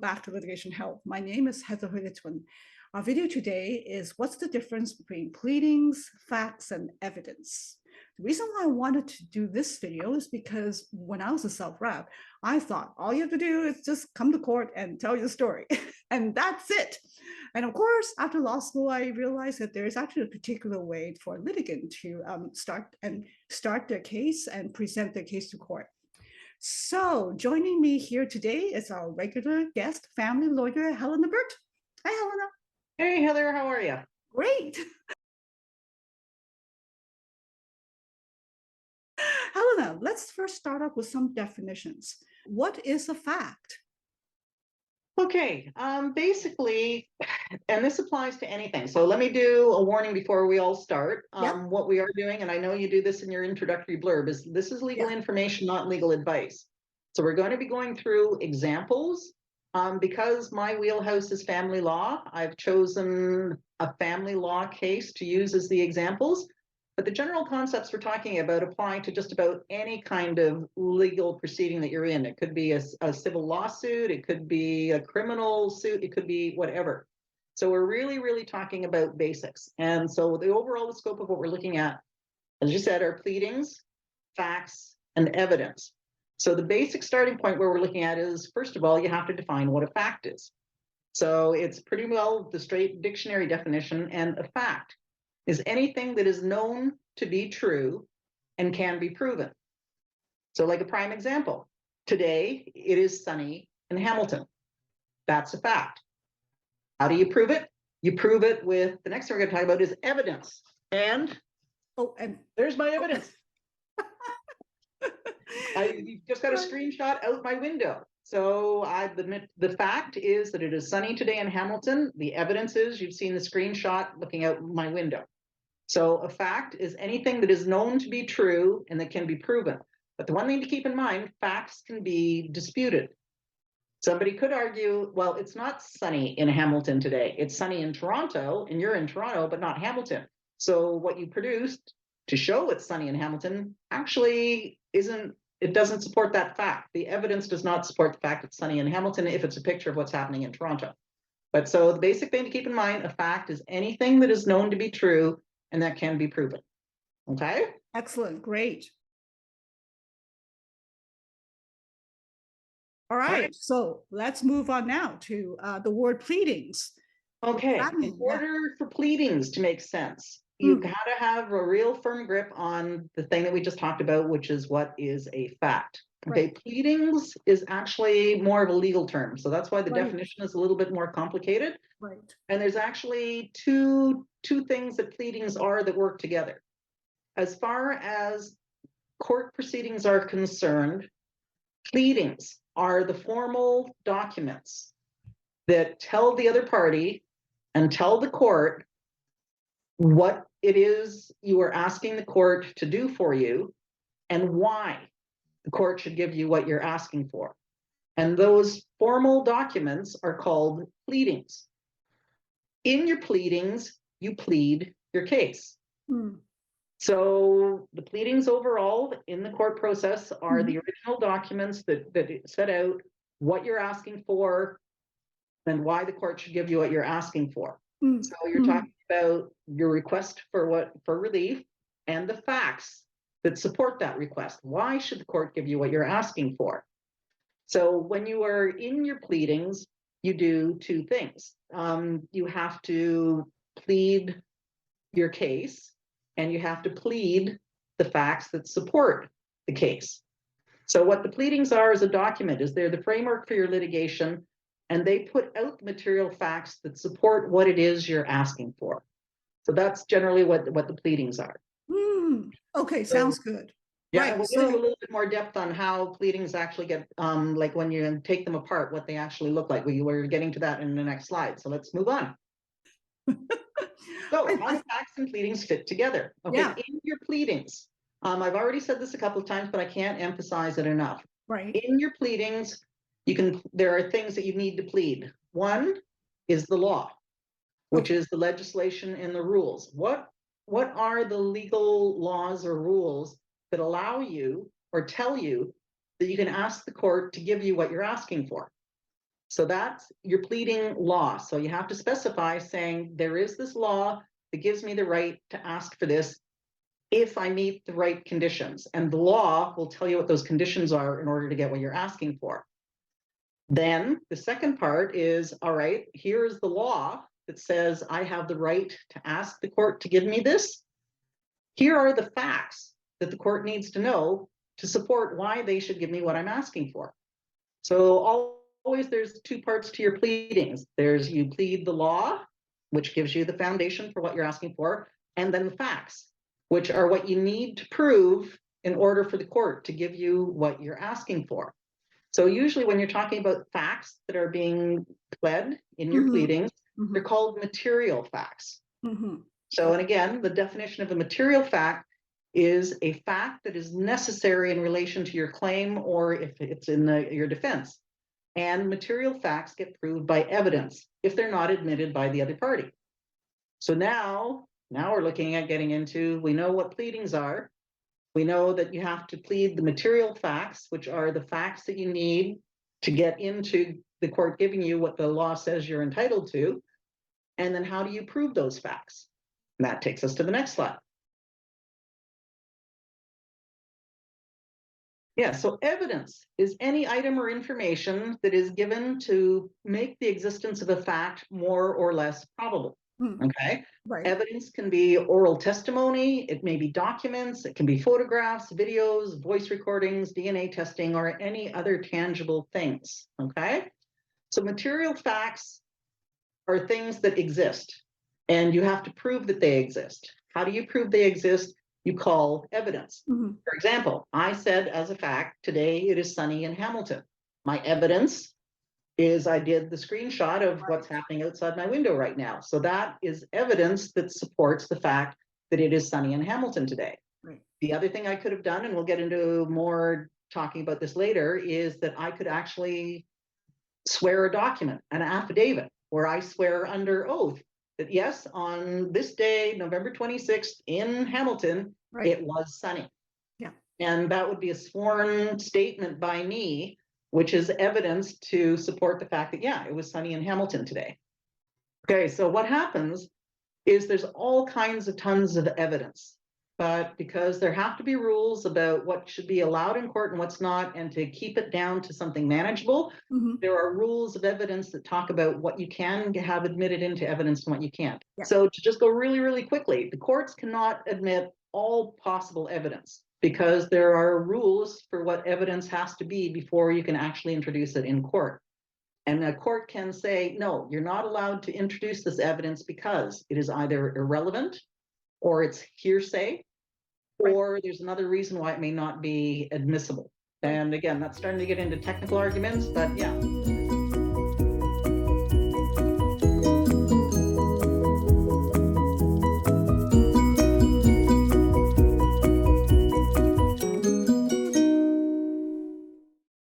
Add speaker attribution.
Speaker 1: back to Litigation Help. My name is Helena Birt. Our video today is what's the difference between pleadings, facts, and evidence? The reason why I wanted to do this video is because when I was a self-rep, I thought all you have to do is just come to court and tell your story, and that's it. And of course, after law school, I realized that there is actually a particular way for a litigant to start their case and present their case to court. So joining me here today is our regular guest, family lawyer, Helena Birt. Hi, Helena.
Speaker 2: Hey, Heather, how are you?
Speaker 1: Great. Helena, let's first start off with some definitions. What is a fact?
Speaker 2: Okay, basically, and this applies to anything. So let me do a warning before we all start.
Speaker 1: Yep.
Speaker 2: What we are doing, and I know you do this in your introductory blurb, is this is legal information, not legal advice. So we're going to be going through examples. Because my wheelhouse is family law, I've chosen a family law case to use as the examples. But the general concepts we're talking about apply to just about any kind of legal proceeding that you're in. It could be a civil lawsuit, it could be a criminal suit, it could be whatever. So we're really talking about basics. And so the overall scope of what we're looking at, as you said, are pleadings, facts, and evidence. So the basic starting point where we're looking at is, first of all, you have to define what a fact is. So it's pretty well the straight dictionary definition, and a fact is anything that is known to be true and can be proven. So like a prime example, today it is sunny in Hamilton. That's a fact. How do you prove it? You prove it with, the next thing we're going to talk about is evidence. And there's my evidence. You've just got a screenshot out my window. So the fact is that it is sunny today in Hamilton. The evidence is you've seen the screenshot looking out my window. So a fact is anything that is known to be true and that can be proven. But the one thing to keep in mind, facts can be disputed. Somebody could argue, well, it's not sunny in Hamilton today. It's sunny in Toronto, and you're in Toronto, but not Hamilton. So what you produced to show it's sunny in Hamilton actually it doesn't support that fact. The evidence does not support the fact it's sunny in Hamilton if it's a picture of what's happening in Toronto. But so the basic thing to keep in mind, a fact is anything that is known to be true and that can be proven. Okay?
Speaker 1: Excellent. Great. All right. So let's move on now to the word pleadings.
Speaker 2: Okay. In order for pleadings to make sense, you've got to have a real firm grip on the thing that we just talked about, which is what is a fact. Okay, right. Pleadings is actually more of a legal term. So that's why the definition is a little bit more complicated.
Speaker 1: Right.
Speaker 2: And there's actually two things that pleadings are that work together. As far as court proceedings are concerned, pleadings are the formal documents that tell the other party and tell the court what it is you are asking the court to do for you and why the court should give you what you're asking for. And those formal documents are called pleadings. In your pleadings, you plead your case. So the pleadings overall in the court process are the original documents that set out what you're asking for and why the court should give you what you're asking for. So you're talking about your request for relief and the facts that support that request. Why should the court give you what you're asking for? So when you are in your pleadings, you do two things. You have to plead your case, and you have to plead the facts that support the case. So what the pleadings are as a document is they're the framework for your litigation, and they put out the material facts that support what it is you're asking for. So that's generally what the pleadings are.
Speaker 1: Okay, sounds good.
Speaker 2: Yeah, right, we'll get into a little bit more depth on how pleadings actually get, like when you take them apart, what they actually look like. We're getting to that in the next slide. So let's move on. So how do facts and pleadings fit together? Okay, in your pleadings, I've already said this a couple of times, but I can't emphasize it enough.
Speaker 1: Right.
Speaker 2: In your pleadings, there are things that you need to plead. One is the law, which is the legislation and the rules. What are the legal laws or rules that allow you or tell you that you can ask the court to give you what you're asking for? So that's your pleading law. So you have to specify saying there is this law that gives me the right to ask for this if I meet the right conditions. And the law will tell you what those conditions are in order to get what you're asking for. Then the second part is, all right, here's the law that says I have the right to ask the court to give me this. Here are the facts that the court needs to know to support why they should give me what I'm asking for. So always there's two parts to your pleadings. There's you plead the law, which gives you the foundation for what you're asking for, and then the facts, which are what you need to prove in order for the court to give you what you're asking for. So usually when you're talking about facts that are being pled in your pleadings, they're called material facts. So, and again, the definition of a material fact is a fact that is necessary in relation to your claim or if it's in your defense. And material facts get proved by evidence if they're not admitted by the other party. So now we're looking at getting into, we know what pleadings are. We know that you have to plead the material facts, which are the facts that you need to get into the court giving you what the law says you're entitled to. And then how do you prove those facts? And that takes us to the next slide. Yeah, so evidence is any item or information that is given to make the existence of a fact more or less probable. Okay.
Speaker 1: Right.
Speaker 2: Evidence can be oral testimony, it may be documents, it can be photographs, videos, voice recordings, DNA testing, or any other tangible things. Okay. So material facts are things that exist, and you have to prove that they exist. How do you prove they exist? You call evidence. For example, I said as a fact, today it is sunny in Hamilton. My evidence is I did the screenshot of what's happening outside my window right now. So that is evidence that supports the fact that it is sunny in Hamilton today.
Speaker 1: Right.
Speaker 2: The other thing I could have done, and we'll get into more talking about this later, is that I could actually swear a document, an affidavit, where I swear under oath that yes, on this day, November 26th in Hamilton, it was sunny.
Speaker 1: Yeah.
Speaker 2: And that would be a sworn statement by me, which is evidence to support the fact that, yeah, it was sunny in Hamilton today. Okay, so what happens is there's all kinds of tons of evidence, but because there have to be rules about what should be allowed in court and what's not, and to keep it down to something manageable, there are rules of evidence that talk about what you can have admitted into evidence and what you can't. Yeah. So to just go really, really quickly, the courts cannot admit all possible evidence, because there are rules for what evidence has to be before you can actually introduce it in court. And the court can say, no, you're not allowed to introduce this evidence because it is either irrelevant or it's hearsay, or there's another reason why it may not be admissible. And again, that's starting to get into technical arguments, but yeah.